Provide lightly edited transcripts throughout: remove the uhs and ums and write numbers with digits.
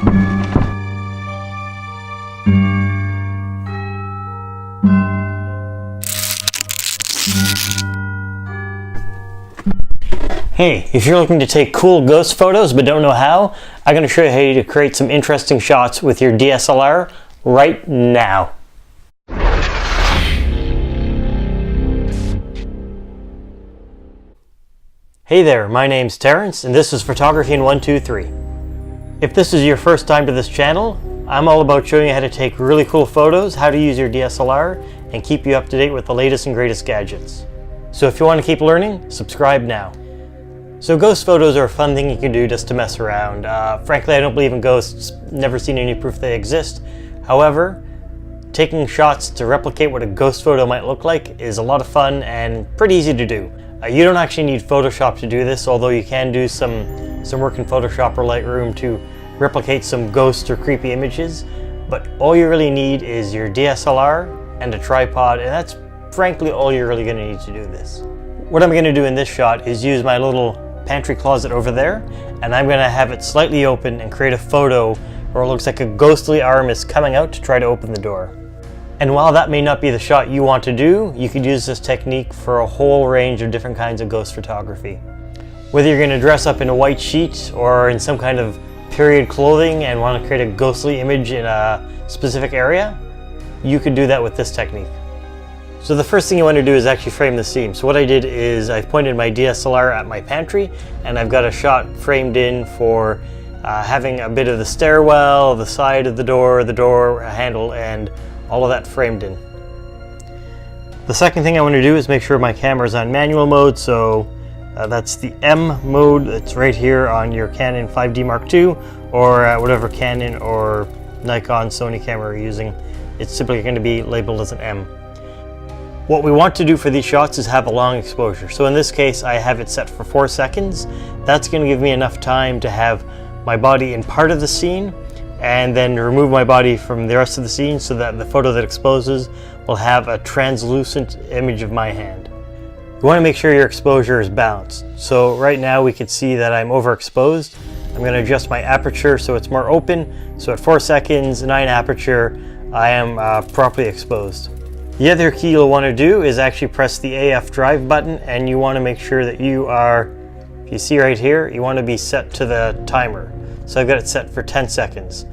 Hey, if you're looking to take cool ghost photos but don't know how, I'm going to show you how to create some interesting shots with your DSLR right now. Hey there, my name's Terrence and this is Photography in 123. If this is your first time to this channel, I'm all about showing you how to take really cool photos, how to use your DSLR, and keep you up to date with the latest and greatest gadgets. So if you want to keep learning, subscribe now. So ghost photos are a fun thing you can do just to mess around. Frankly, I don't believe in ghosts, never seen any proof they exist. However, taking shots to replicate what a ghost photo might look like is a lot of fun and pretty easy to do. You don't actually need Photoshop to do this, although you can do some work in Photoshop or Lightroom to replicate some ghost or creepy images. But all you really need is your DSLR and a tripod, and that's frankly all you're really going to need to do this. What I'm going to do in this shot is use my little pantry closet over there, and I'm going to have it slightly open and create a photo where it looks like a ghostly arm is coming out to try to open the door. And while that may not be the shot you want to do, you could use this technique for a whole range of different kinds of ghost photography. Whether you're going to dress up in a white sheet or in some kind of period clothing and want to create a ghostly image in a specific area, you could do that with this technique. So the first thing you want to do is actually frame the scene. So what I did is I pointed my DSLR at my pantry, and I've got a shot framed in for having a bit of the stairwell, the side of the door handle, and all of that framed in. The second thing I want to do is make sure my camera is on manual mode, so that's the M mode that's right here on your Canon 5D Mark II, or whatever Canon or Nikon, Sony camera you're using. It's simply going to be labeled as an M. What we want to do for these shots is have a long exposure. So in this case, I have it set for 4 seconds. That's going to give me enough time to have my body in part of the scene and then remove my body from the rest of the scene so that the photo that exposes will have a translucent image of my hand. You want to make sure your exposure is balanced. So right now we can see that I'm overexposed. I'm going to adjust my aperture so it's more open. So at 4 seconds, 9 aperture, I am properly exposed. The other key you'll want to do is actually press the AF drive button, and you want to make sure that you are, if you see right here, you want to be set to the timer. So I've got it set for 10 seconds.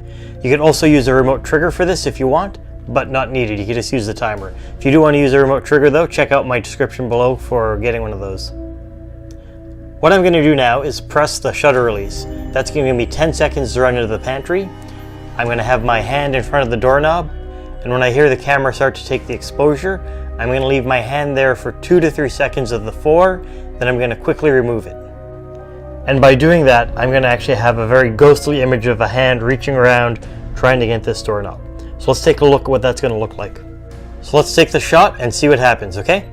You can also use a remote trigger for this if you want, but not needed. You can just use the timer. If you do want to use a remote trigger though, check out my description below for getting one of those. What I'm going to do now is press the shutter release. That's going to give me 10 seconds to run into the pantry. I'm going to have my hand in front of the doorknob. And when I hear the camera start to take the exposure, I'm going to leave my hand there for 2 to 3 seconds of the 4, then I'm going to quickly remove it. And by doing that, I'm going to actually have a very ghostly image of a hand reaching around trying to get this doorknob. So let's take a look at what that's going to look like. So let's take the shot and see what happens, okay?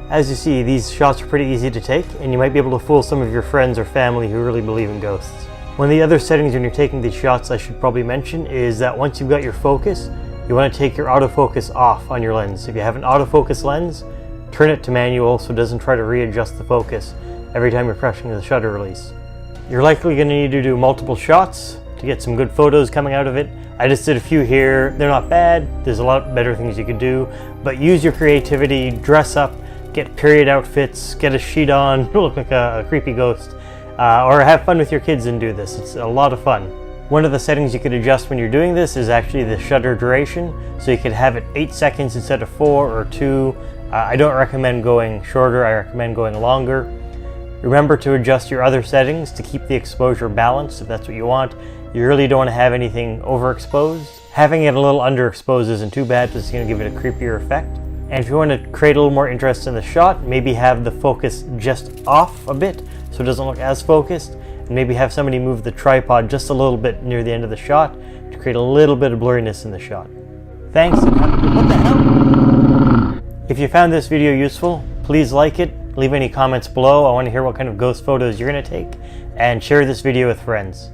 As you see, these shots are pretty easy to take, and you might be able to fool some of your friends or family who really believe in ghosts. One of the other settings when you're taking these shots I should probably mention is that once you've got your focus, you want to take your autofocus off on your lens. If you have an autofocus lens, turn it to manual so it doesn't try to readjust the focus every time you're pressing the shutter release. You're likely going to need to do multiple shots to get some good photos coming out of it. I just did a few here. They're not bad. There's a lot better things you could do, but use your creativity, dress up, get period outfits, get a sheet on, look like a creepy ghost, or have fun with your kids and do this. It's a lot of fun. One of the settings you could adjust when you're doing this is actually the shutter duration, so you could have it 8 seconds instead of 4 or 2. I don't recommend going shorter, I recommend going longer. Remember to adjust your other settings to keep the exposure balanced if that's what you want. You really don't want to have anything overexposed. Having it a little underexposed isn't too bad because it's going to give it a creepier effect. And if you want to create a little more interest in the shot, maybe have the focus just off a bit so it doesn't look as focused, and maybe have somebody move the tripod just a little bit near the end of the shot to create a little bit of blurriness in the shot. Thanks, and what the hell? If you found this video useful, please like it, leave any comments below. I want to hear what kind of ghost photos you're going to take, and share this video with friends.